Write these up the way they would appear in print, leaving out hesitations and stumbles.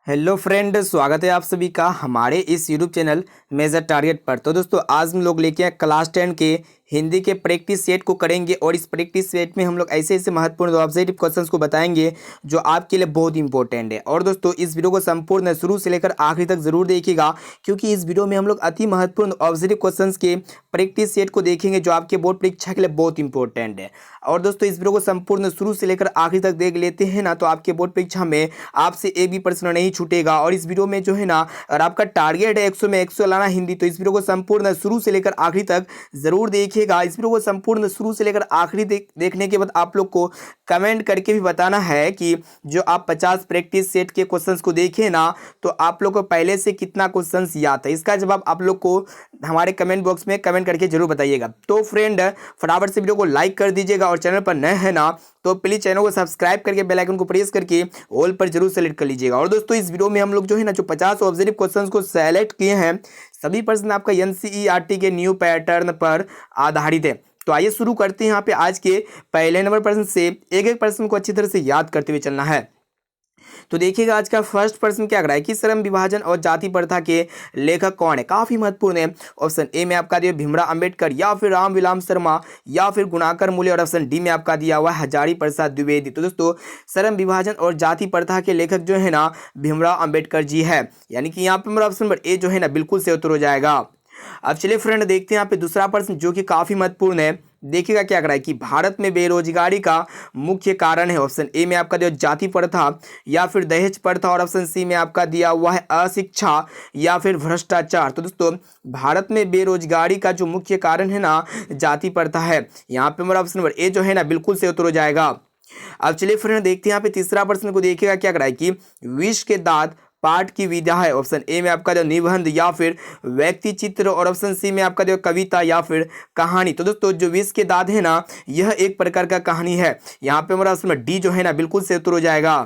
Hello friend, स्वागत है आप सभी का हमारे इस यूट्यूब चैनल मेजर टारगेट पर। तो दोस्तों आज हम लोग लेके आए क्लास 10 के हिंदी के प्रैक्टिस सेट को करेंगे और इस प्रैक्टिस सेट में हम लोग ऐसे ऐसे महत्वपूर्ण ऑब्जेक्टिव क्वेश्चंस को बताएंगे जो आपके लिए बहुत इंपॉर्टेंट है। और दोस्तों इस वीडियो को संपूर्ण शुरू से लेकर आखिरी तक जरूर देखिएगा, क्योंकि इस वीडियो में हम लोग अति महत्वपूर्ण ऑब्जेक्टिव क्वेश्चंस के प्रैक्टिस सेट को देखेंगे जो आपके बोर्ड परीक्षा के लिए बहुत इंपॉर्टेंट है। और दोस्तों इस वीडियो को संपूर्ण शुरू से लेकर आखिरी तक देख लेते हैं ना, तो आपके बोर्ड परीक्षा में आपसे एक भी प्रश्न नहीं छूटेगा। और इस वीडियो में जो है ना, अगर आपका टारगेट है 100 में 100 लाना हिंदी, तो इस वीडियो को संपूर्ण शुरू से लेकर आखिरी तक जरूर देखिएगा। इस वीडियो को संपूर्ण शुरू से लेकर आखिरी देखने के बाद आप लोग को कमेंट करके भी बताना है कि जो आप 50 प्रैक्टिस सेट के क्वेश्चंस को देखें ना, तो आप लोग को पहले से कितना क्वेश्चंस याद है, इसका जवाब आप लोग को हमारे कमेंट बॉक्स में कमेंट करके जरूर बताइएगा। तो फ्रेंड फटाफट से वीडियो को लाइक कर दीजिएगा और चैनल पर नए हैं ना तो प्लीज चैनल को सब्सक्राइब करके बेल आइकन को प्रेस करके ऑल पर जरूर सेलेक्ट कर लीजिएगा। और दोस्तों इस वीडियो में हम लोग जो है ना, जो 50 ऑब्जेक्टिव क्वेश्चंस को सेलेक्ट किए हैं, सभी प्रश्न आपका एनसीईआरटी के न्यू पैटर्न पर आधारित है। तो आइए शुरू करते हैं। यहाँ पे आज के पहले नंबर प्रश्न से एक एक प्रश्न को अच्छी तरह से याद करते हुए चलना है। तो देखिएगा आज का फर्स्ट प्रश्न क्या कर रहा है कि श्रम विभाजन और जाति प्रथा के लेखक कौन है। काफी महत्वपूर्ण है। ऑप्शन ए में आपका दिया भीमराव अंबेडकर, या फिर रामविलास शर्मा, या फिर गुणाकर मूल्य, और ऑप्शन डी में आपका दिया हुआ है हजारी प्रसाद द्विवेदी। तो दोस्तों श्रम विभाजन और जाति प्रथा के लेखक जो है ना, भीमराव अंबेडकर जी है, यानी कि यहाँ पे हमारा ऑप्शन नंबर ए जो है ना बिल्कुल से उत्तर हो जाएगा। अब चलिए फ्रेंड देखते हैं यहाँ पे दूसरा प्रश्न जो कि काफी महत्वपूर्ण है। देखिएगा क्या कर रहा है कि भारत में बेरोजगारी का मुख्य कारण है। ऑप्शन ए में आपका दिया जाति प्रथा, या फिर दहेज प्रथा, और ऑप्शन सी में आपका दिया हुआ है अशिक्षा या फिर भ्रष्टाचार। तो दोस्तों भारत में बेरोजगारी का जो मुख्य कारण है ना, जाति प्रथा है। यहाँ पे हमारा ऑप्शन नंबर ए जो है ना बिल्कुल से उत्तर हो जाएगा। अब चलिए फ्रेंड देखते हैं यहाँ पे तीसरा प्रश्न को। देखिएगा क्या कर रहा है कि विष के दांत पाठ की विधा है। ऑप्शन ए में आपका जो निबंध, या फिर व्यक्ति चित्र, और ऑप्शन सी में आपका जो कविता या फिर कहानी। तो दोस्तों जो विष के दांत है ना, यह एक प्रकार का कहानी है। यहाँ पे हमारा ऑप्शन डी जो है ना बिल्कुल से उत्तर हो जाएगा।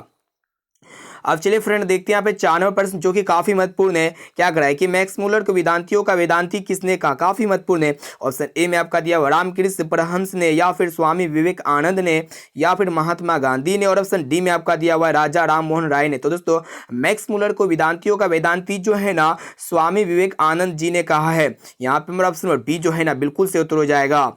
अब चलिए फ्रेंड देखते हैं यहाँ पे 94 प्रश्न जो कि काफी महत्वपूर्ण है। क्या कर रहा है कि मैक्स मूलर को वेदांतियों का वेदांती किसने कहा। काफी महत्वपूर्ण है। ऑप्शन ए में आपका दिया रामकृष्ण परमहंस ने, या फिर स्वामी विवेकानंद ने, या फिर महात्मा गांधी ने, और ऑप्शन डी में आपका दिया हुआ राजा राम मोहन राय ने। तो दोस्तों मैक्स मूलर को वेदांतियों का वेदांती जो है ना, स्वामी विवेकानंद जी ने कहा है। यहाँ पे मेरा ऑप्शन नंबर बी जो है ना बिल्कुल से उत्तर हो जाएगा।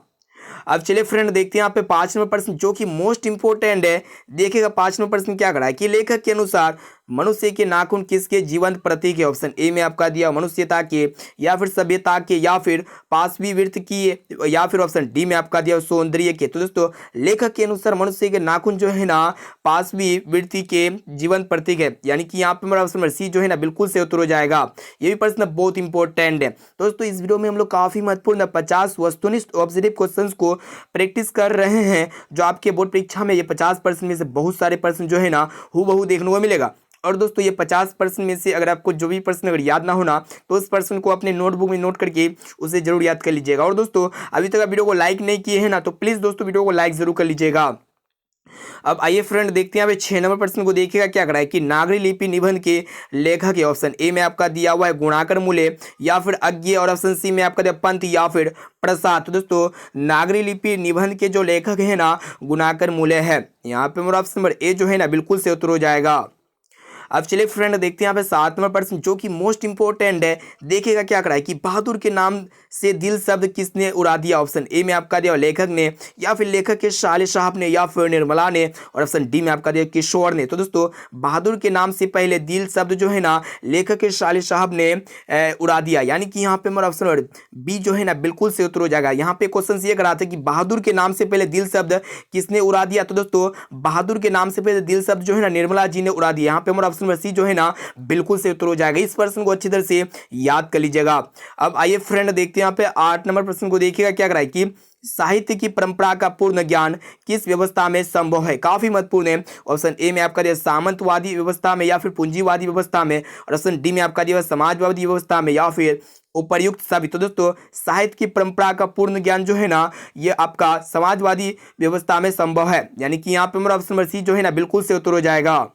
अब चलिए फ्रेंड देखते हैं यहाँ पे 5 नंबर प्रश्न जो कि मोस्ट इंपोर्टेंट है। देखिएगा 5 नंबर प्रश्न क्या कर रहा है कि लेखक के अनुसार मनुष्य के नाखून किसके जीवंत प्रतीक है। ऑप्शन ए में आपका दिया मनुष्यता के, या फिर सभ्यता के, या फिर पाशवी वृत्त की, या फिर ऑप्शन डी में आपका दिया सौंदर्य के। तो दोस्तों लेखक के अनुसार मनुष्य के नाखून जो है ना, पाशवी वृत्ति के जीवंत प्रतीक है, यानी कि यहाँ पे हमारा ऑप्शन नंबर सी जो है ना बिल्कुल से उत्तर हो जाएगा। ये भी प्रश्न बहुत इंपॉर्टेंट है। दोस्तों इस वीडियो में हम लोग काफी महत्वपूर्ण 50 वस्तुनिष्ठ ऑब्जेक्टिव क्वेश्चंस को प्रैक्टिस कर रहे हैं, जो आपके बोर्ड परीक्षा में ये 50% में से बहुत सारे प्रश्न जो है ना हूबहू देखने को मिलेगा। और दोस्तों ये 50% में से अगर आपको जो भी प्रश्न अगर याद ना होना, तो उस प्रश्न को अपने नोटबुक में नोट करके उसे जरूर याद कर लीजिएगा। और दोस्तों अभी तक आप वीडियो को लाइक नहीं किए हैं ना, तो प्लीज दोस्तों वीडियो को लाइक जरूर कर लीजिएगा। अब आइए फ्रेंड देखते हैं यहाँ पे 6 नंबर प्रश्न को। देखिएगा क्या कर रहा है कि नागरी लिपि निबंध के लेखक है। ऑप्शन ए में आपका दिया हुआ है गुणाकर मूल्य, या फिर अज्ञे, और ऑप्शन सी में आपका दिया पंत, या फिर प्रसाद। तो दोस्तों नागरी लिपि निबंध के जो लेखक है ना, गुणाकर मूल्य है। यहाँ पे मेरा ऑप्शन नंबर ए जो है ना बिल्कुल से उत्तर हो जाएगा। अब चलिए फ्रेंड देखते हैं यहाँ पे 7 नंबर प्रश्न जो कि मोस्ट इंपॉर्टेंट है। देखिएगा क्या कर रहा है कि बहादुर के नाम से दिल शब्द किसने उड़ा दिया। ऑप्शन ए में आपका दिया लेखक ने, या फिर लेखक के साले साहब ने, या फिर निर्मला ने, और ऑप्शन डी में आपका दिया किशोर ने। तो दोस्तों बहादुर के नाम से पहले दिल शब्द जो है ना, लेखक के साले साहब ने उड़ा दिया, यानी कि यहाँ पे हमारा ऑप्शन बी जो है ना बिल्कुल से उत्तर हो जाएगा। यहाँ पे क्वेश्चन ये करा था कि बहादुर के नाम से पहले दिल शब्द किसने उड़ा दिया। तो दोस्तों बहादुर के नाम से पहले दिल शब्द जो है ना निर्मला जी ने उड़ा दिया। यहाँ पे हमारा नंबर सी जो है ना बिल्कुल से उत्तर हो जाएगा। इस प्रश्न को अच्छी तरह से याद कर लीजिएगा। अब आइए फ्रेंड देखते हैं यहाँ पे 8 नंबर प्रश्न को। देखिएगा क्या कर रहा है कि साहित्य की परंपरा का पूर्ण ज्ञान किस व्यवस्था में संभव है। काफी महत्वपूर्ण है। ऑप्शन ए में आपका दिया सामंतवादी व्यवस्था में, या फिर पूंजीवादी व्यवस्था में, और ऑप्शन डी में आपका दिया समाजवादी व्यवस्था में, या फिर उपर्युक्त सभी। तो दोस्तों साहित्य की परंपरा का पूर्ण ज्ञान जो है ना, ये आपका समाजवादी व्यवस्था में संभव है, यानी कि यहाँ पे हमारा ऑप्शन नंबर सी जो है ना बिल्कुल से उत्तर हो जाएगा।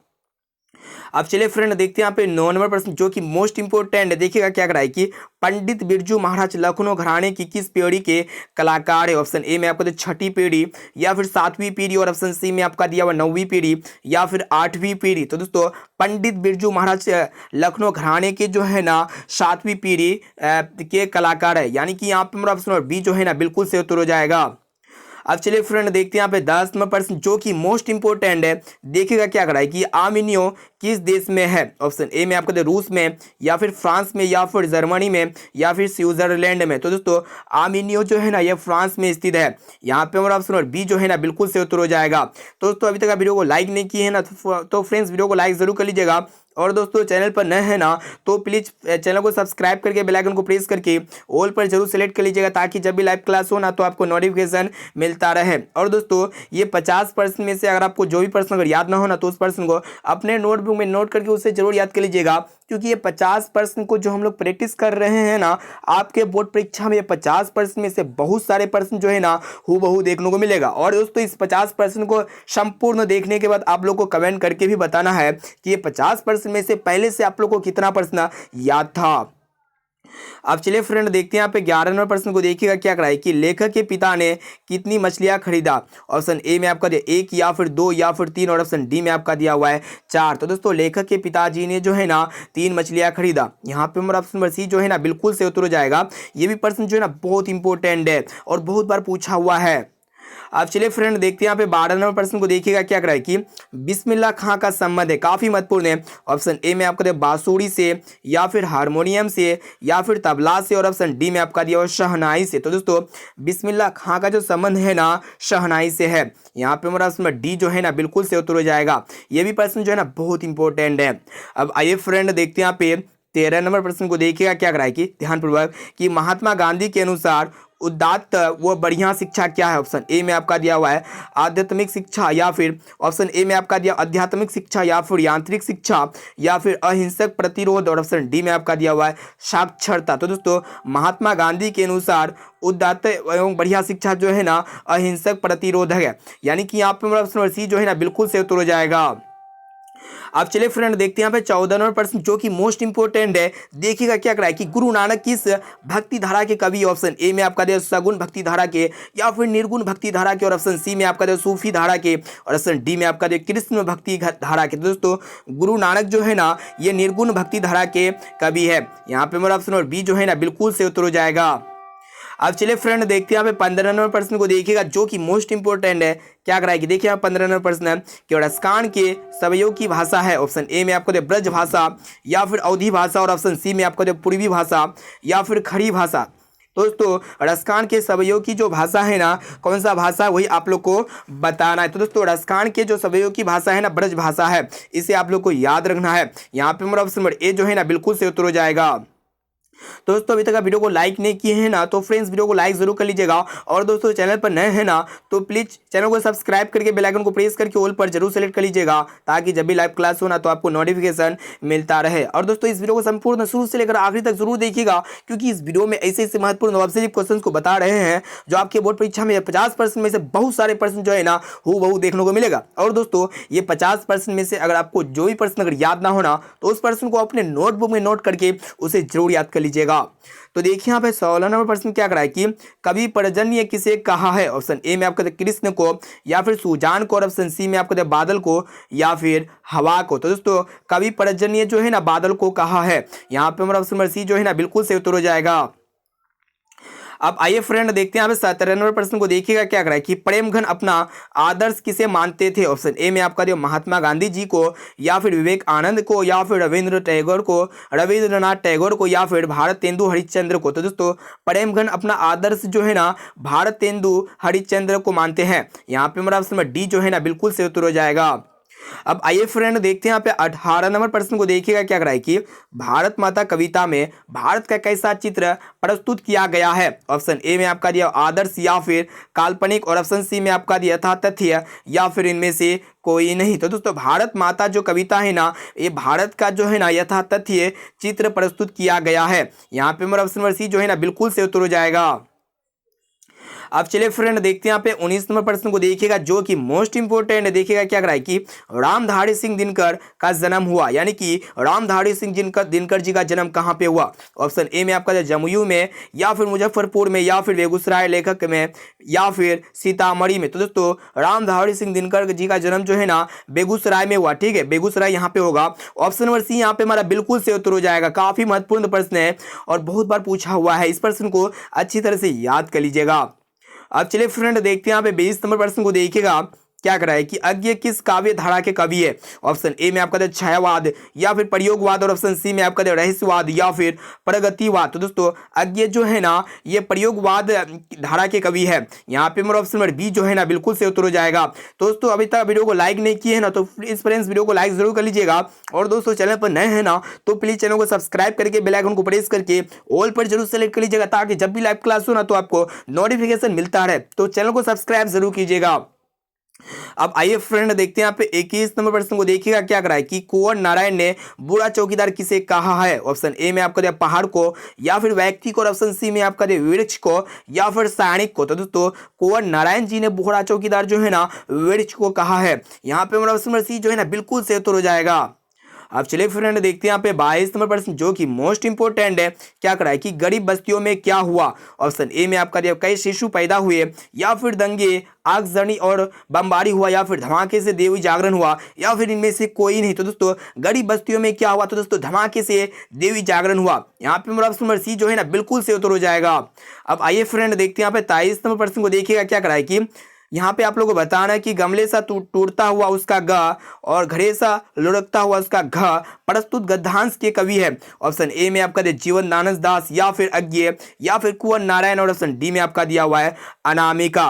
अब चलिए फ्रेंड देखते हैं यहाँ पे 9 नंबर प्रश्न जो कि मोस्ट इंपोर्टेंट है। देखिएगा क्या करा है कि पंडित बिरजू महाराज लखनऊ घराने की किस पीढ़ी के कलाकार है। ऑप्शन ए में आपको दिया छठी पीढ़ी या फिर सातवीं पीढ़ी और ऑप्शन सी में आपका दिया हुआ नौवीं पीढ़ी या फिर आठवीं पीढ़ी। तो दोस्तों पंडित बिरजू महाराज लखनऊ घराने के जो है ना सातवीं पीढ़ी के कलाकार है, यानी कि यहाँ पे हमारा ऑप्शन बी जो है ना बिल्कुल से उत्तर हो जाएगा। अब चलिए फ्रेंड देखते हैं यहाँ पे 10 नंबर प्रश्न जो कि मोस्ट इंपोर्टेंट है। देखिएगा क्या करा है कि आर्मीनियो किस देश में है। ऑप्शन ए में आपको रूस में या फिर फ्रांस में या फिर जर्मनी में या फिर स्विट्जरलैंड में। तो दोस्तों आर्मीनियो जो है ना यह फ्रांस में स्थित है। यहाँ पे हमारा ऑप्शन बी जो है ना बिल्कुल से उत्तर हो जाएगा। तो दोस्तों अभी तक आप वीडियो को लाइक नहीं किए हैं ना तो फ्रेंड्स वीडियो को लाइक जरूर कर लीजिएगा। और दोस्तों चैनल पर नए हैं ना तो प्लीज़ चैनल को सब्सक्राइब करके बेल आइकन को प्रेस करके ऑल पर जरूर सेलेक्ट कर लीजिएगा ताकि जब भी लाइव क्लास हो ना तो आपको नोटिफिकेशन मिलता रहे। और दोस्तों ये 50% में से अगर आपको जो भी प्रश्न अगर याद ना हो ना तो उस प्रश्न को अपने नोटबुक में नोट करके उसे जरूर याद कर लीजिएगा, क्योंकि ये 50% को जो हम लोग प्रैक्टिस कर रहे हैं ना आपके बोर्ड परीक्षा में 50% में से बहुत सारे प्रश्न जो है ना हूबहू देखने को मिलेगा। और दोस्तों इस 50% को संपूर्ण देखने के बाद आप लोग को कमेंट करके भी बताना है कि ये 50% में से पहले से आप लोग को कितना प्रश्न याद था। अब चलिए फ्रेंड देखते हैं यहाँ पे 11 नंबर प्रश्न को। देखिएगा क्या कराए कि लेखक के पिता ने कितनी मछलियां खरीदा। ऑप्शन ए में आपका दिया 1 या फिर 2 या फिर 3 और ऑप्शन डी में आपका दिया हुआ है 4। तो दोस्तों लेखक के पिताजी ने जो है ना 3 मछलियां खरीदा। यहाँ पे हमारा ऑप्शन नंबर सी जो है ना बिल्कुल से उत्तर हो जाएगा। ये भी प्रश्न जो है ना बहुत इंपॉर्टेंट है और बहुत बार पूछा हुआ है। अब चलिए फ्रेंड देखते हैं यहाँ पे 12 नंबर प्रश्न को। देखिएगा क्या कराए कि बिस्मिल्लाह खां का संबंध है, काफी महत्वपूर्ण है। ऑप्शन ए में आपका दिया बांसुरी से या फिर हारमोनियम से या फिर तबला से और ऑप्शन डी में आपका दिया शहनाई से। तो दोस्तों बिस्मिल्लाह खां का जो संबंध है ना शहनाई से है। यहाँ पे हमारा ऑप्शन डी जो है ना बिल्कुल से उत्तर हो जाएगा। ये भी प्रश्न जो है ना बहुत इंपॉर्टेंट है। अब आइए फ्रेंड देखते हैं यहाँ पे 13 नंबर प्रश्न को। देखिएगा क्या कराए कि ध्यानपूर्वक कि महात्मा गांधी के अनुसार उदात्त व बढ़िया शिक्षा क्या है। ऑप्शन ए में आपका दिया हुआ है आध्यात्मिक शिक्षा या फिर ऑप्शन ए में आपका दिया आध्यात्मिक शिक्षा या फिर यांत्रिक शिक्षा या फिर अहिंसक प्रतिरोध और ऑप्शन डी में आपका दिया हुआ है साक्षरता। तो दोस्तों महात्मा गांधी के अनुसार उदात्त एवं बढ़िया शिक्षा जो है ना अहिंसक प्रतिरोध है, यानी कि यहाँ पे ऑप्शन सी जो है ना बिल्कुल से उत्तर हो जाएगा। अब चलिए फ्रेंड देखते हैं यहाँ पे 14 नंबर प्रश्न जो कि मोस्ट इंपोर्टेंट है। देखिएगा क्या कराए कि गुरु नानक किस भक्ति धारा के कवि। ऑप्शन ए में आपका दिया सगुण भक्ति धारा के या फिर निर्गुण भक्ति धारा के और ऑप्शन सी में आपका दिया सूफी धारा के और ऑप्शन डी में आपका दिया कृष्ण भक्ति धारा के। तो दोस्तों गुरु नानक जो है ना ये निर्गुण भक्ति धारा के कवि है। यहाँ पे मेरा ऑप्शन और बी जो है ना बिल्कुल से उत्तर हो जाएगा। अब चलिए फ्रेंड देखते हैं यहाँ पे 15 नंबर प्रश्न को। देखिएगा जो कि मोस्ट इंपोर्टेंट है। क्या कराएगी देखिए यहाँ 15 नंबर प्रश्न है कि रसकान के सवयोग की भाषा है। ऑप्शन ए में आपको दे ब्रज भाषा या फिर अवधी भाषा और ऑप्शन सी में आपको दे पूर्वी भाषा या फिर खड़ी भाषा। दोस्तों रसकान के सवयोग की जो भाषा है ना कौन सा भाषा वही आप लोग को बताना है। तो दोस्तों रसकान के जो सवयोग की भाषा है ना ब्रज भाषा है, इसे आप लोग को याद रखना है। यहाँ पे हमारा ऑप्शन नंबर ए जो है ना बिल्कुल से उत्तर हो जाएगा। तो दोस्तों अभी तक आप वीडियो को लाइक नहीं किए हैं ना तो फ्रेंड्स वीडियो को लाइक जरूर कर लीजिएगा। और दोस्तों चैनल पर नए हैं ना तो प्लीज चैनल को सब्सक्राइब करके बेल आइकन को प्रेस करके ऑल पर जरूर सेलेक्ट कर लीजिएगा ताकि जब भी लाइव क्लास हो ना तो आपको नोटिफिकेशन मिलता रहे। और दोस्तों इस वीडियो को संपूर्ण शुरू से लेकर आखिरी तक जरूर देखिएगा, क्योंकि इस वीडियो में ऐसे ऐसे महत्वपूर्ण ऑब्जेक्टिव क्वेश्चन को बता रहे हैं जो आपके बोर्ड परीक्षा में 50% में से बहुत सारे प्रश्न जो है ना हूबहू देखने को मिलेगा। और दोस्तों ये 50% में से अगर आपको जो भी प्रश्न अगर याद ना होना तो उस प्रश्न को अपने नोटबुक में नोट करके उसे जरूर याद कर लीजिएगा। तो देखिए यहाँ पे 16 नंबर प्रश्न क्या कराए कि कवि पर्जन्य किसे कहा है। ऑप्शन ए में आपको कृष्ण को या फिर सुजान को और ऑप्शन सी में आपको बादल को या फिर हवा को। तो दोस्तों कवि पर्जन्य जो है ना बादल को कहा है। यहाँ पे हमारा ऑप्शन नंबर सी जो है ना बिल्कुल से उत्तर हो जाएगा। अब आइए फ्रेंड देखते हैं यहाँ पे 17 नंबर प्रश्न को। देखिएगा क्या कराए कि प्रेमघन अपना आदर्श किसे मानते थे। ऑप्शन ए में आपका दिया महात्मा गांधी जी को या फिर विवेक आनंद को या फिर रविंद्रनाथ टैगोर को या फिर भारतेंदु हरिश्चंद्र को। तो दोस्तों प्रेमघन अपना आदर्श जो है ना भारतेंदु हरिश्चंद्र को मानते हैं। यहाँ पे हमारा ऑप्शन डी जो है ना बिल्कुल से उत्तर हो जाएगा। अब आइए फ्रेंड देखते हैं यहाँ पे 18 नंबर प्रश्न को। देखिएगा क्या कराए कि भारत माता कविता में भारत का कैसा चित्र प्रस्तुत किया गया है। ऑप्शन ए में आपका दिया आदर्श या फिर काल्पनिक और ऑप्शन सी में आपका दिया था तथ्य या फिर इनमें से कोई नहीं। तो दोस्तों भारत माता जो कविता है ना ये भारत का जो है ना यथा तथ्य चित्र प्रस्तुत किया गया है। यहाँ पे मेरा ऑप्शन नंबर सी जो है ना बिल्कुल से उत्तर हो जाएगा। अब चलिए फ्रेंड देखते हैं यहाँ पे 19 नंबर प्रश्न को देखिएगा, जो कि मोस्ट इंपोर्टेंट है। देखिएगा क्या कह रहा है कि रामधारी सिंह दिनकर का जन्म हुआ, यानी कि रामधारी सिंह दिनकर जी का जन्म कहाँ पे हुआ। ऑप्शन ए में आपका जमुई में, या फिर मुजफ्फरपुर में, या फिर बेगूसराय लेखक में, या फिर सीतामढ़ी में। तो दोस्तों रामधारी सिंह दिनकर जी का जन्म जो है ना बेगूसराय में हुआ। ठीक है, बेगूसराय यहाँ पे होगा। ऑप्शन नंबर सी यहाँ पे हमारा बिल्कुल से उत्तर हो जाएगा। काफी महत्वपूर्ण प्रश्न है और बहुत बार पूछा हुआ है, इस प्रश्न को अच्छी तरह से याद कर लीजिएगा। अब चलिए फ्रेंड देखते हैं यहाँ पे 20 नंबर प्रश्न को देखिएगा, क्या कर रहा है कि अज्ञेय किस काव्य धारा के कवि है। ऑप्शन ए में आपका छायावाद, या फिर प्रयोगवाद, और ऑप्शन सी में आपका रहस्यवाद, या फिर प्रगतिवाद। तो दोस्तों अज्ञेय जो है ना ये प्रयोगवाद धारा के कवि है। यहाँ पे मेरा ऑप्शन नंबर बी जो है ना बिल्कुल से उत्तर हो जाएगा। दोस्तों अभी तक वीडियो को लाइक नहीं किए है ना, तो इस फ्रेंड्स वीडियो को लाइक जरूर कर लीजिएगा। और दोस्तों चैनल पर नए हैं ना तो प्लीज चैनल को सब्सक्राइब करके बेल आइकन को प्रेस करके ऑल पर जरूर सेलेक्ट कर लीजिएगा, ताकि जब भी लाइव क्लास हो ना तो आपको नोटिफिकेशन मिलता रहे। तो चैनल को सब्सक्राइब जरूर कीजिएगा। अब आइए फ्रेंड देखते हैं यहाँ पे 21 नंबर प्रश्न को देखिएगा, क्या करा है कि कुंवर नारायण ने बुरा चौकीदार किसे कहा है। ऑप्शन ए में आपका दिया पहाड़ को, या फिर व्यक्ति को, और ऑप्शन सी में आपका दिया वृक्ष को, या फिर सैनिक को। तो दोस्तों कुंवर नारायण जी ने बुरा चौकीदार जो है ना वृक्ष को कहा है। यहाँ पे हमारा ऑप्शन नंबर सी जो है ना बिल्कुल से उत्तर हो जाएगा। अब चलिए फ्रेंड देखते हैं यहाँ पे 22 नंबर प्रश्न, जो कि मोस्ट इंपोर्टेंट है। क्या करा है कि गरीब बस्तियों में क्या हुआ। ऑप्शन ए में आपका दिया कई शिशु पैदा हुए, या फिर दंगे, आगजनी और बमबारी हुआ, या फिर धमाके से देवी जागरण हुआ, या फिर इनमें से कोई नहीं। तो दोस्तों गरीब बस्तियों में क्या हुआ, तो दोस्तों धमाके से देवी जागरण हुआ। यहाँ पे मेरा ऑप्शन नंबर सी जो है ना बिल्कुल से उत्तर हो जाएगा। अब आइए फ्रेंड देखते हैं यहाँ पे 23 नंबर प्रश्न को देखिएगा, क्या करा है कि यहाँ पे आप लोगों को बताना है कि गमले सा टूटता हुआ उसका ग, और घड़े सा लुढ़कता हुआ उसका घ प्रस्तुत गद्यांश के कवि है। ऑप्शन ए में आपका दिया जीवनानंद दास, या फिर अज्ञेय, या फिर कुंवर नारायण, और ऑप्शन डी में आपका दिया हुआ है अनामिका।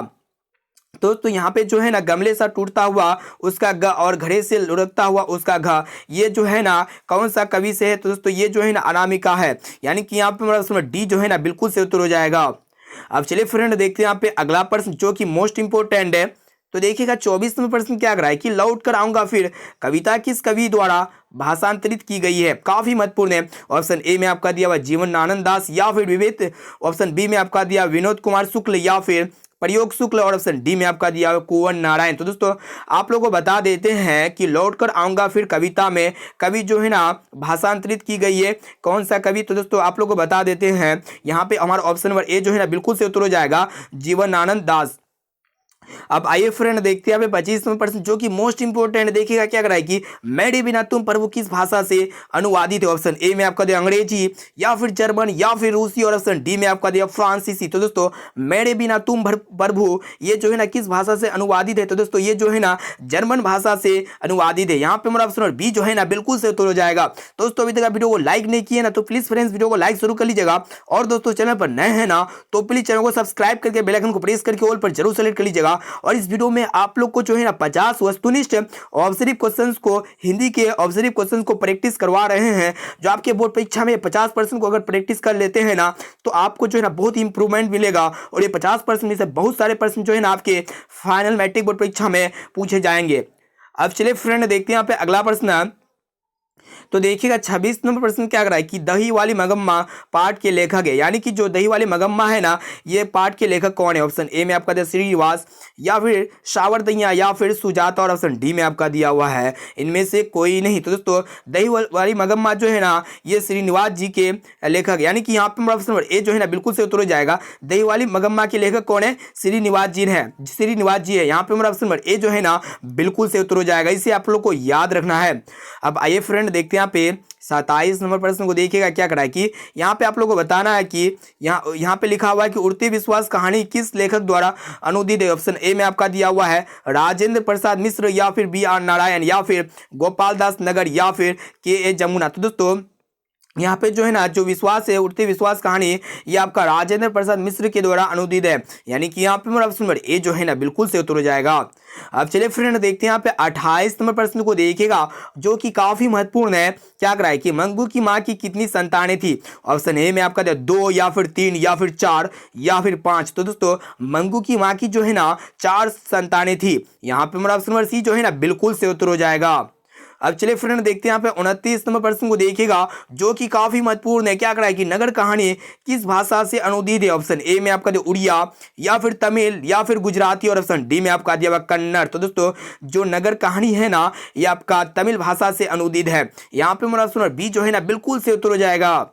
तो यहाँ पे जो है ना गमले सा टूटता हुआ उसका ग और घड़े से लुढ़कता हुआ उसका घ, ये जो है ना कौन सा कवि से है। तो दोस्तों ये जो है ना अनामिका है, यानी कि यहाँ पे हमारा ऑप्शन डी जो है ना बिल्कुल से उत्तर हो जाएगा। अब चलिए फ्रेंड देखते हैं यहाँ पे अगला प्रश्न, जो कि मोस्ट इंपोर्टेंट है। तो देखिएगा 24 नंबर प्रश्न क्या कर रहा है कि लौट कर आऊंगा फिर कविता किस कवि द्वारा भाषांतरित की गई है। काफी महत्वपूर्ण है। ऑप्शन ए में आपका दिया हुआ जीवनानंद दास, या फिर विवेक, ऑप्शन बी में आपका दिया विनोद कुमार शुक्ल, या फिर प्रयोग शुक्ल, और ऑप्शन डी में आपका दिया हुआ कुंवर नारायण। तो दोस्तों आप लोगों को बता देते हैं कि लौट कर आऊंगा फिर कविता में कवि जो है ना भाषांतरित की गई है, कौन सा कवि। तो दोस्तों आप लोगों को बता देते हैं, यहाँ पे हमारा ऑप्शन नंबर ए जो है ना बिल्कुल से उत्तर हो जाएगा, जीवनानंद दास। अब आइए फ्रेंड देखते हैं 25 नंबर प्रश्न, जो कि मोस्ट इंपोर्टेंट। देखिएगा क्या करा है कि मेरे बिना तुम प्रभु किस भाषा से अनुवादित है। ऑप्शन ए में आपका दिया अंग्रेजी, या फिर जर्मन, या फिर रूसी, और ऑप्शन डी में आपका दिया फ्रांसीसी। तो दोस्तों मेरे बिना तुम प्रभु ये जो है ना किस भाषा से अनुवादित है। तो दोस्तों ये जो है ना जर्मन भाषा से अनुवादित है। यहाँ पे हमारा ऑप्शन बी जो है ना बिल्कुल से उत्तर हो जाएगा। दोस्तों अभी तक वीडियो को लाइक नहीं किए ना तो प्लीज फ्रेंड्स वीडियो को लाइक जरूर कर लीजिएगा। और दोस्तों चैनल पर नए हैं ना तो प्लीज चैनल को सब्सक्राइब करके बेल आइकन को प्रेस करके ऑल पर जरूर सेलेक्ट कर लीजिएगा। और इस वीडियो में आप लोग को जो है ना 50 वस्तुनिष्ठ ऑब्जर्व क्वेश्चंस को, हिंदी के ऑब्जर्व क्वेश्चंस को प्रैक्टिस करवा रहे हैं। जो आपके बोर्ड परीक्षा में 50% को अगर प्रैक्टिस कर लेते हैं ना तो आपको जो है ना बहुत इंप्रूवमेंट मिलेगा। और ये 50% में से बहुत सारे प्रश्न जो है ना आपके फाइनल मैट्रिक बोर्ड परीक्षा में पूछे जाएंगे। अब चलिए फ्रेंड देखते हैं यहाँ पे अगला प्रश्न। तो देखिएगा 26 नंबर प्रश्न क्या कर रहा है कि दही वाली मगम्मा पाठ के लेखक है, यानी कि जो दही वाली मगम्मा है ना ये पाठ के लेखक कौन है। ऑप्शन ए में आपका दिया श्रीनिवास, या फिर सावरदैया, या फिर सुजाता, और ऑप्शन डी में आपका दिया हुआ है इनमें से कोई नहीं। तो दोस्तों दही वाली मगम्मा जो है ना ये श्रीनिवास जी के लेखक, यानी कि यहाँ पे ऑप्शन नंबर ए जो है ना बिल्कुल से उत्तर हो जाएगा। दही वाली मगम्मा के लेखक कौन है, श्रीनिवास जी है, श्रीनिवास जी है। यहाँ पे हमारा ऑप्शन नंबर ए जो है ना बिल्कुल से उत्तर हो जाएगा, इसे आप लोग को याद रखना है। अब आइए फ्रेंड देखते हैं यहाँ पे 27 नंबर प्रश्न को देखिएगा क्या करा है कि यहाँ पे आप लोगों को बताना है कि यहाँ पे लिखा हुआ है कि उड़ती विश्वास कहानी किस लेखक द्वारा अनुदित है। ऑप्शन ए में आपका दिया हुआ है राजेंद्र प्रसाद मिश्र, या फिर बी आर नारायण, या फिर गोपाल दास नगर, या फिर के ए जमुना। तो दोस्तों यहाँ पे जो है ना जो विश्वास है उड़ती विश्वास कहानी ये आपका राजेंद्र प्रसाद मिश्र के द्वारा अनुदित है, यानी कि यहाँ पे मेरा ऑप्शन नंबर ए जो है ना बिल्कुल से उत्तर हो जाएगा। अब चलिए फ्रेंड देखते हैं यहाँ पे 28 नंबर प्रश्न को देखिएगा जो कि काफी महत्वपूर्ण है। क्या कराए कि मंगू की माँ की कितनी संतानें थी। ऑप्शन ए में आपका 2, या फिर 3, या फिर 4, या फिर 5। तो दोस्तों मंगू की माँ की जो है ना 4 संतानें थी। यहाँ पे मेरा ऑप्शन नंबर सी जो है ना बिल्कुल से उत्तर हो जाएगा। अब चलिए फ्रेंड देखते हैं यहाँ पे 29 नंबर प्रश्न को देखिएगा जो कि काफी महत्वपूर्ण है। क्या करा है कि नगर कहानी किस भाषा से अनुदित है? ऑप्शन ए में आपका दिया उड़िया, या फिर तमिल, या फिर गुजराती, और ऑप्शन डी में आपका दिया हुआ कन्नड़। तो दोस्तों जो नगर कहानी है ना ये आपका तमिल भाषा से अनुदित है। यहाँ पे हमारा ऑप्शन बी जो है ना बिल्कुल से उत्तर हो जाएगा।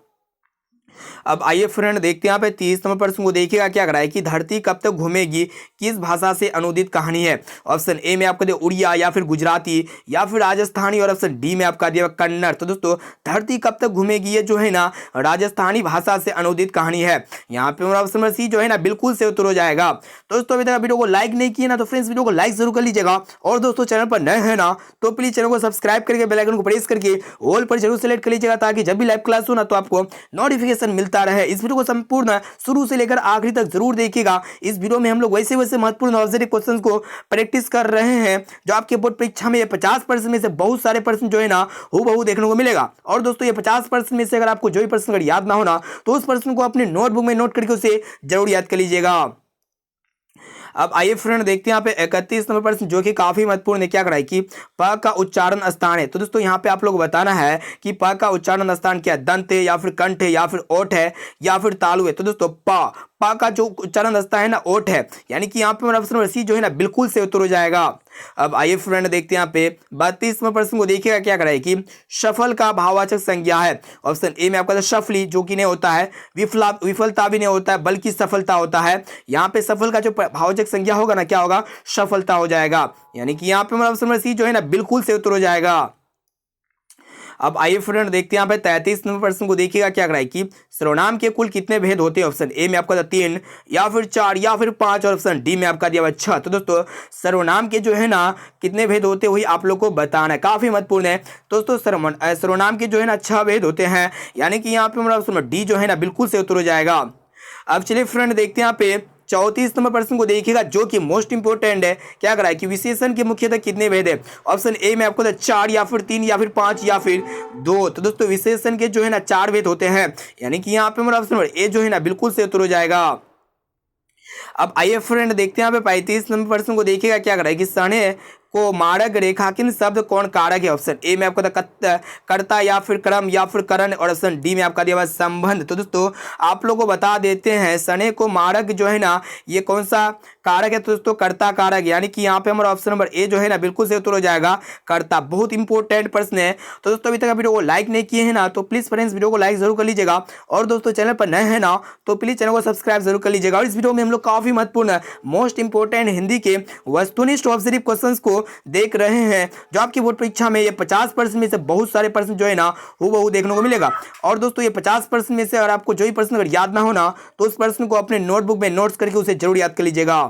अब आइए फ्रेंड देखते हैं यहाँ पे 30 नंबर प्रश्न को देखिएगा। क्या करा है कि धरती कब तक घूमेगी किस भाषा से अनुदित कहानी है? ऑप्शन ए में आपका दिया उड़िया, या फिर गुजराती, या फिर राजस्थानी, और ऑप्शन डी में आपका दिया कन्नड़। तो दोस्तों धरती कब तक घूमेगी ये जो है ना राजस्थानी भाषा से अनुदित कहानी है। यहाँ पे हमारा ऑप्शन सी जो है ना बिल्कुल से उत्तर हो जाएगा। तो दोस्तों अभी तक वीडियो को लाइक नहीं किया ना तो फ्रेंड्स वीडियो को लाइक जरूर कर लीजिएगा, और दोस्तों चैनल पर नए हैं ना तो प्लीज चैनल को सब्सक्राइब करके बेल आइकन को प्रेस करके ऑल पर जरूर सेलेक्ट कर लीजिएगा, ताकि जब भी लाइव क्लास हो ना तो आपको नोटिफिकेशन मिलता रहे। इस वीडियो को संपूर्ण शुरू से लेकर आखिरी तक जरूर देखिएगा। इस वीडियो में हम लोग वैसे महत्वपूर्ण ऑब्जेक्टिव क्वेश्चंस को प्रैक्टिस कर रहे हैं जो आपके बोर्ड परीक्षा में 50% में से बहुत सारे प्रश्न जो है ना हूबहू देखने को मिलेगा। और दोस्तों ये 50% में से अगर आपको जो भी प्रश्न अगर याद ना होना तो उस प्रश्न को अपने नोटबुक में नोट करके उसे जरूर याद कर लीजिएगा। अब आइए फ्रेंड देखते हैं यहाँ पे 31 नंबर प्रश्न जो कि काफी महत्वपूर्ण है। क्या करा है कि प का उच्चारण स्थान है। तो दोस्तों यहाँ पे आप लोग बताना है कि प का उच्चारण स्थान क्या है? दंत है, या फिर कंठ है, या फिर ओठ है, या फिर तालु है? तो दोस्तों प का जो उच्चारण स्थान है ना ओठ है, यानी कि यहाँ पे हमारा ऑप्शन सी जो है ना बिल्कुल से उत्तर हो जाएगा। अब आइए फ्रेंड देखते हैं यहाँ पे 32 नंबर प्रश्न को देखिएगा। क्या करा है कि सफल का भाववाचक संज्ञा है। ऑप्शन ए में आपका सफली जो कि नहीं होता है, विफलता भी नहीं होता है बल्कि सफलता होता है। यहाँ पे सफल का जो भाववाचक संज्ञा होगा ना क्या होगा? सफलता हो जाएगा। यानी कि यहाँ पे हमारा ऑप्शन सी जो है ना बिल्कुल से उत्तर हो जाएगा। अब आइए फ्रेंड देखते हैं यहाँ पे 33 नंबर प्रश्न को देखिएगा। क्या करा है कि सर्वनाम के कुल कितने भेद होते हैं? ऑप्शन ए में आपका 3, या फिर 4, या फिर 5, और ऑप्शन डी में आपका दिया हुआ 6। तो दोस्तों सर्वनाम के जो है ना कितने भेद होते हैं वही आप लोग को बताना है, काफी महत्वपूर्ण है। दोस्तों सर्वनाम के जो है ना 6 भेद होते हैं, यानी कि यहाँ पे हमारा ऑप्शन डी जो है ना बिल्कुल से उत्तर हो जाएगा। अब चलिए फ्रेंड देखते हैं यहाँ पे 34 नंबर प्रश्न को देखिएगा जो कि मोस्ट इंपोर्टेंट है। क्या करा है कि विशेषण के मुख्यतः कितने भेद है? ऑप्शन ए में आपको 4, या फिर 3, या फिर 5, या फिर 2। तो दोस्तों विशेषण के जो है ना 4 भेद होते हैं, यानी कि यहाँ पे हमारा ऑप्शन ए जो है ना बिल्कुल से उत्तर हो जाएगा। अब आइए फ्रेंड देखते हैं यहाँ पे 35 नंबर प्रश्न को देखिएगा। क्या करा है कि सने को मारक रेखांकन शब्द कौन कारक है? ऑप्शन ए में आपका कर्ता, या फिर क्रम, या फिर करण, और ऑप्शन डी में आपका दिया हुआ संबंध। तो दोस्तों आप लोगों को बता देते हैं सने को मारक जो है ना ये कौन सा कारक है? तो दोस्तों कर्ता कारक, यानी कि यहाँ पे हमारा ऑप्शन नंबर ए जो है ना बिल्कुल से उत्तर हो जाएगा कर्ता। बहुत इंपॉर्टेंट प्रश्न है। तो दोस्तों अभी तक वीडियो को लाइक नहीं किए हैं ना तो प्लीज फ्रेंड्स वीडियो को लाइक जरूर कर लीजिएगा, और दोस्तों चैनल पर नए हैं ना तो प्लीज चैनल को सब्सक्राइब जरूर कर लीजिएगा। और इस वीडियो में हम लोग काफी महत्वपूर्ण मोस्ट इंपोर्टेंट हिंदी के वस्तुनिष्ठ ऑब्जेक्टिव क्वेश्चंस को देख रहे हैं जो आपकी बोर्ड परीक्षा में ये 50% में से बहुत सारे प्रश्न जो है ना हूबहू देखने को मिलेगा। और दोस्तों ये 50% में से अगर आपको जो भी प्रश्न अगर याद ना होना तो उस प्रश्न को अपने नोटबुक में नोट्स करके उसे जरूर याद कर लीजिएगा।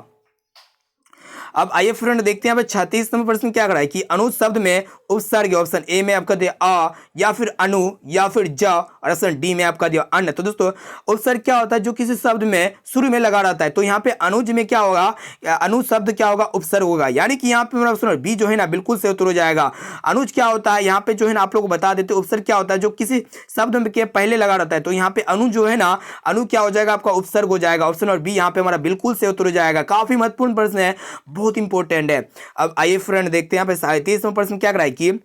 अब आइए फ्रेंड देखते हैं यहाँ पे 36 नंबर प्रश्न क्या करा है कि अनु शब्द में उपसर्ग। ऑप्शन ए में आपका दिया आ, या फिर अनु, या फिर ज, और ऑप्शन डी में आपका दिया अन्न। तो दोस्तों उपसर्ग क्या होता है? जो किसी शब्द में शुरू में लगा रहता है। तो यहाँ पे अनुज में क्या होगा? अनु शब्द क्या होगा? उपसर्ग होगा, यानी कि यहाँ पे मेरा ऑप्शन बी जो है ना बिल्कुल से उत्तर हो जाएगा। अनुज क्या होता है? यहाँ पे जो है ना आप लोग को बता देते उपसर्ग क्या होता है? जो किसी शब्द के पहले लगा रहता है। तो यहाँ पे अनु जो है ना अनु क्या हो जाएगा? आपका उपसर्ग हो जाएगा। ऑप्शन और बी यहाँ पे हमारा बिल्कुल से उत्तर हो जाएगा। काफी महत्वपूर्ण प्रश्न है, बहुत इंपॉर्टेंट है। अब आइए फ्रेंड देखते हैं यहाँ पे 37वां प्रश्न क्या कराए कि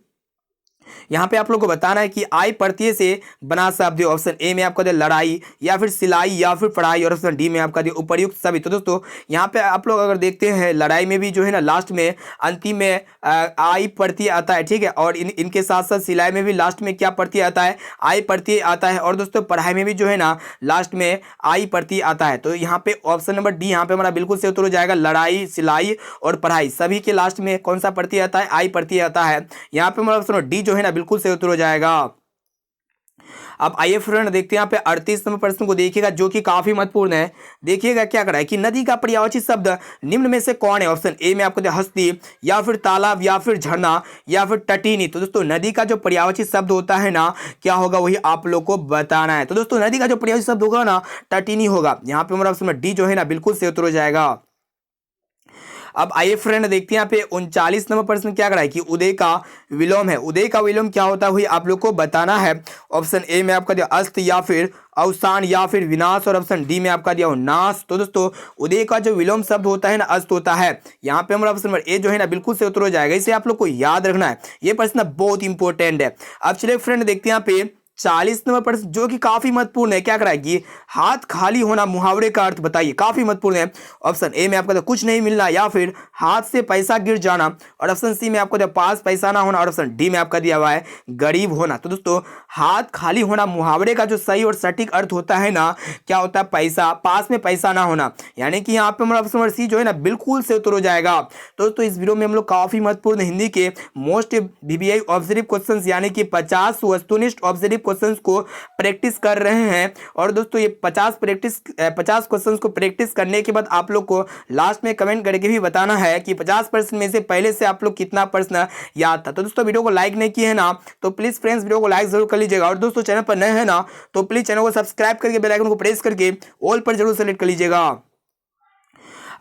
यहाँ पे आप लोग को बताना है कि आई प्रत्यय से बना शब्द। ऑप्शन ए में आपका दिया लड़ाई, या फिर सिलाई, या फिर पढ़ाई, और ऑप्शन डी में आपका दिया उपर्युक्त सभी। तो दोस्तों यहाँ पे आप लोग अगर देखते हैं लड़ाई में भी जो है ना लास्ट में अंतिम में आई प्रत्यय आता है, ठीक है। और इनके साथ साथ सिलाई में भी लास्ट में क्या प्रत्यय आता है? आई प्रत्यय आता है। और दोस्तों पढ़ाई में भी जो है ना लास्ट में आई प्रत्यय आता है। तो यहाँ पे ऑप्शन नंबर डी यहाँ पे हमारा बिल्कुल से उत्तर हो जाएगा। लड़ाई, सिलाई और पढ़ाई सभी के लास्ट में कौन सा प्रत्यय आता है? आई प्रत्यय आता है। यहाँ पे हमारा ऑप्शन डी जो है ना बिल्कुल से उत्तर हो जाएगा। अब आइए फ्रेंड देखते हैं यहाँ पे 38 नंबर प्रश्न को देखिएगा जो कि काफी महत्वपूर्ण है। देखिएगा क्या करा है कि नदी का पर्यायवाची शब्द निम्न में से कौन है? ऑप्शन ए में आपको दिया हस्ती, या फिर तालाब, या फिर झरना, या फिर तटीनी। तो दोस्तों नदी का जो पर्यायवाची शब्द होता है ना क्या होगा वही आप लोग को बताना है। तो दोस्तों नदी का जो पर्यायवाची शब्द होगा ना तटीनी होगा। यहाँ पे हमारा ऑप्शन डी जो है ना बिल्कुल से उत्तर हो जाएगा। अब आइए फ्रेंड देखते हैं यहाँ पे 39 नंबर प्रश्न क्या करा है कि उदय का विलोम है। उदय का विलोम क्या होता है वही आप लोग को बताना है। ऑप्शन ए में आपका दिया अस्त, या फिर अवसान या फिर विनाश, और ऑप्शन डी में आपका दिया हो नाश। तो दोस्तों उदय का जो विलोम शब्द होता है ना अस्त होता है। यहाँ पे हमारा ऑप्शन नंबर ए जो है ना बिल्कुल से उत्तर हो जाएगा। इसे आप लोग को याद रखना है, ये प्रश्न बहुत इंपॉर्टेंट है। अब चलिए फ्रेंड देखते हैं यहाँ पे 40 नंबर प्रश्न जो कि काफी महत्वपूर्ण है। क्या कराएगी, हाथ खाली होना मुहावरे का अर्थ बताइए, काफी महत्वपूर्ण है। ऑप्शन ए में आपका तो कुछ नहीं मिलना, या फिर हाथ से पैसा गिर जाना, और ऑप्शन सी में आपको पास पैसा ना होना, और ऑप्शन डी में आपका दिया हुआ है गरीब होना। तो दोस्तों हाथ खाली होना मुहावरे का जो सही और सटीक अर्थ होता है ना, क्या होता है, पैसा, पास में पैसा ना होना, यानी कि यहाँ पे हमारा ऑप्शन नंबर सी जो है ना बिल्कुल से उत्तर हो जाएगा। तो दोस्तों इस वीडियो में हम लोग काफी महत्वपूर्ण हिंदी के मोस्ट वीवीआई ऑब्जर्व क्वेश्चन यानी कि 50 वस्तुनिष्ठ ऑब्जर्व क्वेश्चंस को प्रैक्टिस कर रहे हैं। और दोस्तों ये 50 क्वेश्चंस को प्रैक्टिस करने के बाद आप लोग को लास्ट में कमेंट करके भी बताना है कि 50% में से पहले से आप लोग कितना प्रश्न याद था। तो दोस्तों वीडियो को लाइक नहीं किए है ना, तो प्लीज फ्रेंड्स वीडियो को लाइक जरूर कर लीजिएगा, और दोस्तों चैनल पर नए हैं ना तो प्लीज चैनल को सब्सक्राइब करके बेल आइकन को प्रेस करके ऑल पर जरूर सेलेक्ट कर लीजिएगा।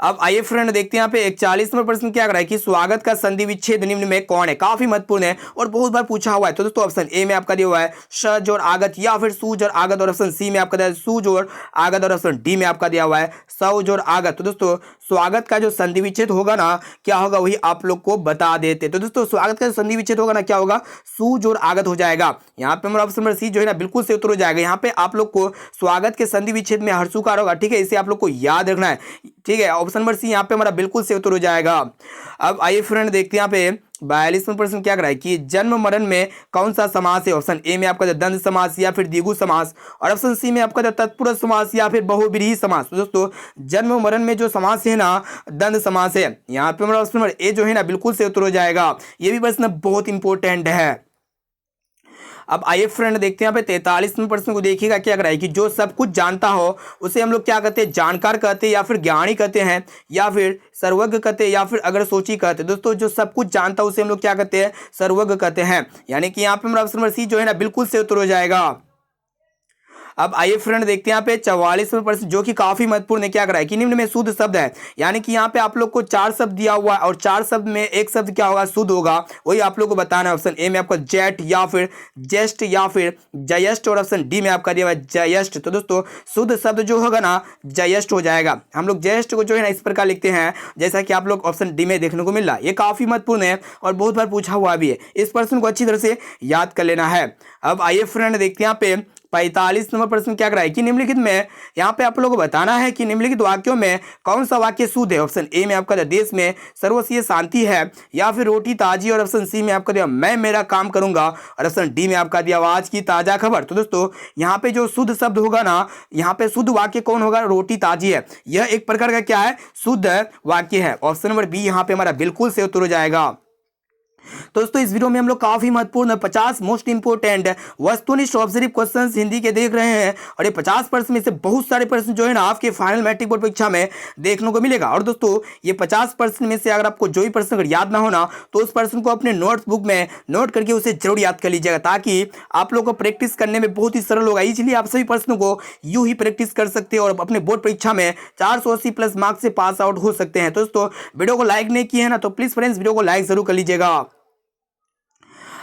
अब आइए फ्रेंड देखते हैं यहाँ पे 41 नंबर प्रश्न क्या कर रहा है कि स्वागत का संधि विच्छेद निम्न में कौन है, काफी महत्वपूर्ण है और बहुत बार पूछा हुआ है। तो दोस्तों ऑप्शन ए में आपका दिया हुआ है सज और आगत, या फिर सूज और आगत, और ऑप्शन सी में आपका दिया है सूज और आगत, और ऑप्शन डी में आपका दिया हुआ है सौज और आगत। तो दोस्तों स्वागत का जो संधि विच्छेद होगा ना क्या होगा वही आप लोग को बता देते। तो दोस्तों स्वागत का जो संधि विच्छेद होगा ना क्या होगा, सूज और आगत हो जाएगा। यहाँ पे हमारा ऑप्शन नंबर सी जो है ना बिल्कुल से उत्तर हो जाएगा। यहाँ पे आप लोग को स्वागत के संधि विच्छेद में हर्षुकार होगा, ठीक है, इसे आप लोग को याद रखना है, ठीक है। ऑप्शन नंबर सी यहाँ पे हमारा बिल्कुल से उत्तर हो जाएगा। अब आइए फ्रेंड देखते हैं यहाँ पे 42वां प्रश्न क्या कर रहा है कि जन्म मरण में कौन सा समास है। ऑप्शन ए में आपका द्वंद्व समास, या फिर द्विगु समास, और ऑप्शन सी में आपका तत्पुरुष समास, या फिर बहुव्रीहि समास। तो दोस्तों जन्म मरण में जो समास है ना द्वंद्व समास है। यहाँ पे हमारा ऑप्शन नंबर ए जो है ना बिल्कुल से उत्तर हो जाएगा। ये भी प्रश्न बहुत इंपॉर्टेंट है। अब आइए फ्रेंड देखते हैं यहाँ पे 43वें प्रश्न को देखिएगा क्या कराए कि जो सब कुछ जानता हो उसे हम लोग क्या कहते हैं, जानकार कहते हैं, या फिर ज्ञानी कहते हैं, या फिर सर्वज्ञ कहते हैं, या फिर अगर सोची कहते हैं। दोस्तों जो सब कुछ जानता है उसे हम लोग क्या कहते हैं, सर्वज्ञ कहते हैं। यानी कि यहाँ पे हमारा ऑप्शन नंबर सी जो है ना बिल्कुल से उत्तर हो जाएगा। अब आइए फ्रेंड देखते हैं यहाँ पे 44वें प्रश्न जो कि काफी महत्वपूर्ण है। क्या कर रहा है कि निम्न में शुद्ध शब्द है, यानी कि यहाँ पे आप लोग को 4 शब्द दिया हुआ है और 4 शब्द में एक शब्द क्या होगा, शुद्ध होगा, वही आप लोग को बताना है। ऑप्शन ए में आपका जेट, या फिर जेस्ट, या फिर जयस्ट, और ऑप्शन डी में आपका दिया हुआ है जयस्ट। तो दोस्तों शुद्ध शब्द जो होगा ना जयस्ट हो जाएगा। हम लोग जयस्ट को जो है ना इस प्रकार लिखते हैं जैसा कि आप लोग ऑप्शन डी में देखने को मिल रहा है। ये काफी महत्वपूर्ण है और बहुत बार पूछा हुआ भी है, इस प्रश्न को अच्छी तरह से याद कर लेना है। अब आइए फ्रेंड देखते हैं यहाँ पे 45 नंबर प्रश्न क्या कर रहा है कि निम्नलिखित में यहाँ पे आप लोगों को बताना है कि निम्नलिखित वाक्यों में कौन सा वाक्य शुद्ध है। ऑप्शन ए में आपका देश में सर्वस्वीय शांति है, या फिर रोटी ताजी, और ऑप्शन सी में आपका दिया मैं मेरा काम करूंगा, और ऑप्शन डी में आपका दिया आज की ताजा खबर। तो दोस्तों यहाँ पे जो शुद्ध शब्द होगा ना, यहाँ पे शुद्ध वाक्य कौन होगा, रोटी ताजी है। यह एक प्रकार का क्या है, शुद्ध वाक्य है। ऑप्शन नंबर बी यहाँ पे हमारा बिल्कुल से उत्तर हो जाएगा। तो दोस्तों इस वीडियो में हम लोग काफी महत्वपूर्ण 50 मोस्ट इंपोर्टेंट वस्तुनिष्ठ ऑब्जर्व क्वेश्चंस हिंदी के देख रहे हैं, और ये 50 प्रश्न में से बहुत सारे प्रश्न जो है ना आपके फाइनल मैट्रिक बोर्ड परीक्षा में देखने को मिलेगा। और दोस्तों ये 50 प्रश्न में से अगर आपको जो भी प्रश्न अगर याद ना होना तो उस प्रश्न को अपने नोटबुक में नोट करके उसे जरूर याद कर लीजिएगा, ताकि आप लोग को प्रैक्टिस करने में बहुत ही सरल होगा। इसलिए आप सभी प्रश्नों को यूं ही प्रैक्टिस कर सकते हैं और अपने बोर्ड परीक्षा में 480 प्लस मार्क्स से पास आउट हो सकते हैं। तो दोस्तों वीडियो को लाइक नहीं किए हैं ना तो प्लीज फ्रेंड्स वीडियो को लाइक जरूर कर लीजिएगा।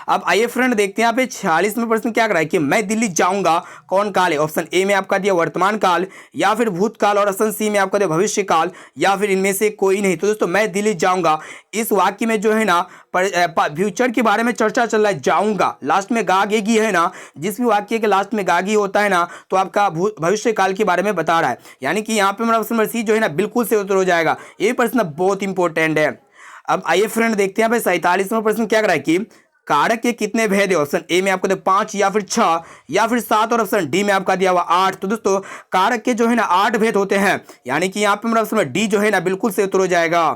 अब आइए फ्रेंड देखते हैं यहाँ पे 46वें प्रश्न क्या कर रहा है कि मैं दिल्ली जाऊंगा कौन काल है। ऑप्शन ए में आपका दिया वर्तमान काल, या फिर भूतकाल, और ऑप्शन सी में आपका दिया भविष्य काल, या फिर इनमें से कोई नहीं। तो दोस्तों मैं दिल्ली जाऊंगा इस वाक्य में जो है ना फ्यूचर के बारे में चर्चा चल रहा है। जाऊंगा लास्ट में गा गेगी है ना, जिस भी वाक्य के लास्ट में गागी होता है ना तो आपका भविष्य काल के बारे में बता रहा है। यानी कि यहाँ पे हमारा ऑप्शन नंबर सी जो है ना बिल्कुल से उत्तर हो जाएगा। ये प्रश्न बहुत इंपॉर्टेंट है। अब आइए फ्रेंड देखते हैं यहाँ पे 47वां प्रश्न क्या कर रहा है कि कारक के कितने भेद है। ऑप्शन ए में आपको दिया 5, या फिर 6, या फिर 7, और ऑप्शन डी में आपका दिया हुआ 8। तो दोस्तों कारक के जो है ना 8 भेद होते हैं, यानी कि यहाँ पे हमारा ऑप्शन डी जो है ना बिल्कुल से उत्तर हो जाएगा।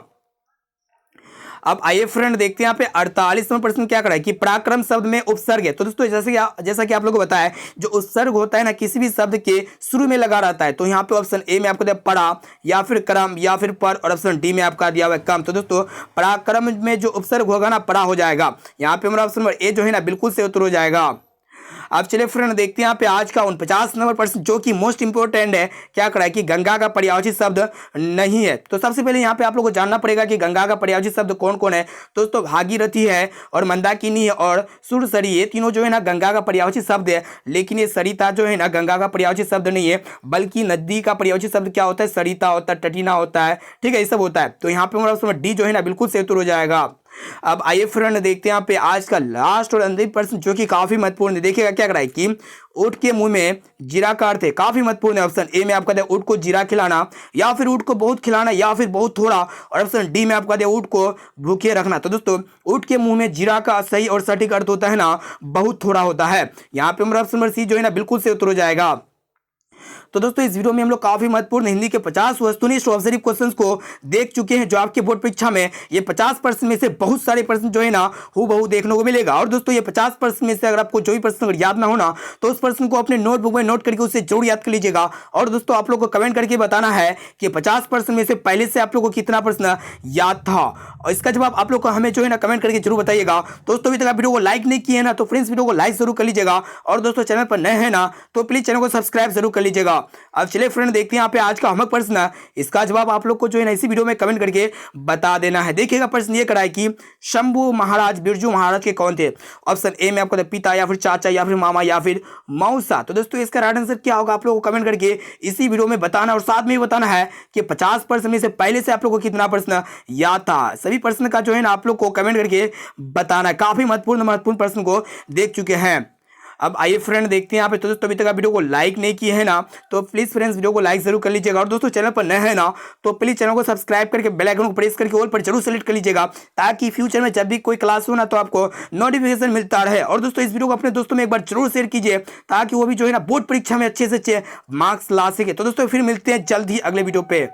अब आइए फ्रेंड देखते हैं यहाँ पे 48वां प्रश्न क्या कर रहा है कि पराक्रम शब्द में उपसर्ग है। तो दोस्तों जैसा कि आप लोगों को बताया जो उपसर्ग होता है ना किसी भी शब्द के शुरू में लगा रहता है। तो यहाँ पे ऑप्शन ए में आपको दिया परा, या फिर क्रम, या फिर पर, और ऑप्शन डी में आपका दिया हुआ कम। तो दोस्तों पराक्रम में जो उपसर्ग होगा ना परा हो जाएगा। यहाँ पे हमारा ऑप्शन नंबर ए जो है ना बिल्कुल से उत्तर हो जाएगा। अब चलिए फ्रेंड देखते हैं यहाँ पे आज का 49 नंबर प्रश्न जो कि मोस्ट इंपोर्टेंट है। क्या करा है कि गंगा का पर्यायवाची शब्द नहीं है। तो सबसे पहले यहाँ पे आप लोगों को जानना पड़ेगा कि गंगा का पर्यायवाची शब्द कौन कौन है। तो दोस्तों भागीरथी है और मंदाकिनी है और सुरसरी, ये तीनों जो है ना गंगा का पर्यायवाची शब्द है। लेकिन ये सरिता जो है ना गंगा का पर्यायवाची शब्द नहीं है, बल्कि नदी का पर्यायवाची शब्द क्या होता है, सरिता होता है, टटीना होता है, ठीक है, ये सब होता है। तो यहाँ पे हमारा डी जो है ना बिल्कुल सही उत्तर हो जाएगा। अब आइए फ्रेंड देखते हैं यहाँ पे आज का लास्ट और अंतिम प्रश्न जो कि काफी महत्वपूर्ण है। देखिएगा क्या कराए कि ऊंट के मुंह में जीरा का अर्थ है, काफी महत्वपूर्ण है। ऑप्शन ए में आपका ऊंट को जीरा खिलाना, या फिर ऊंट को बहुत खिलाना, या फिर बहुत थोड़ा, और ऑप्शन डी में आपका ऊंट को भूखे रखना। तो दोस्तों ऊंट के मुंह में जीरा का सही और सटीक अर्थ होता है ना बहुत थोड़ा होता है। यहाँ पे हमारा ऑप्शन नंबर सी जो है ना बिल्कुल से उत्तर हो जाएगा। तो दोस्तों इस वीडियो में हम लोग काफी महत्वपूर्ण हिंदी के 50 वस्तुनिष्ठ ऑब्जेक्टिव क्वेश्चंस को देख चुके हैं, जो आपके बोर्ड परीक्षा में ये 50% में से बहुत सारे प्रश्न जो है ना हूबहू देखने को मिलेगा। और दोस्तों ये 50% में से अगर आपको जो भी प्रश्न अगर याद ना होना तो उस प्रश्न को अपने नोटबुक में नोट करके उसे जरूर याद कर लीजिएगा। और दोस्तों आप लोग को कमेंट करके बताना है कि 50% में से पहले से आप लोग को कितना प्रश्न याद था, और इसका जवाब आप लोग को हमें जो है ना कमेंट करके जरूर बताइएगा। दोस्तों अभी तक आप वीडियो को लाइक नहीं किए हैं ना तो फ्रेंड्स वीडियो को लाइक जरूर कर लीजिएगा, और दोस्तों चैनल पर नए हैं ना तो प्लीज चैनल को सब्सक्राइब जरूर कर लीजिएगा। अब चलिए फ्रेंड देखते हैं यहाँ पे आज का होमवर्क प्रश्न, इसका जवाब आप लोग को जो है ना इसी वीडियो में कमेंट करके बता देना है। देखिएगा प्रश्न ये कराए कि शंभु महाराज बिरजू महाराज के कौन थे। ऑप्शन ए में आपको पिता, या फिर चाचा, या फिर मामा, या फिर मौसा। तो दोस्तों इसका राइट आंसर क्या होगा आप लोगों को कमेंट करके इसी वीडियो में बताना, और साथ में ही बताना है कि 50% में से पहले से आप लोग को कितना प्रश्न याद था। सभी प्रश्न का जो है ना आप लोग को कमेंट करके बताना है। काफी महत्वपूर्ण प्रश्न को देख चुके हैं। अब आइए फ्रेंड देखते हैं यहाँ पे। तो दोस्तों अभी तक आप वीडियो को लाइक नहीं किए हैं ना तो प्लीज फ्रेंड्स वीडियो को लाइक जरूर कर लीजिएगा, और दोस्तों चैनल पर नए हैं ना तो प्लीज चैनल को सब्सक्राइब करके बेल आइकन को प्रेस करके ऑल पर जरूर सेलेक्ट कर लीजिएगा, ताकि फ्यूचर में जब भी कोई क्लास हो ना तो आपको नोटिफिकेशन मिलता रहे। और दोस्तों इस वीडियो को अपने दोस्तों में एक बार जरूर शेयर कीजिए, ताकि वो भी जो है ना बोर्ड परीक्षा में अच्छे से अच्छे मार्क्स ला सके। तो दोस्तों फिर मिलते हैं जल्द ही अगले वीडियो पे।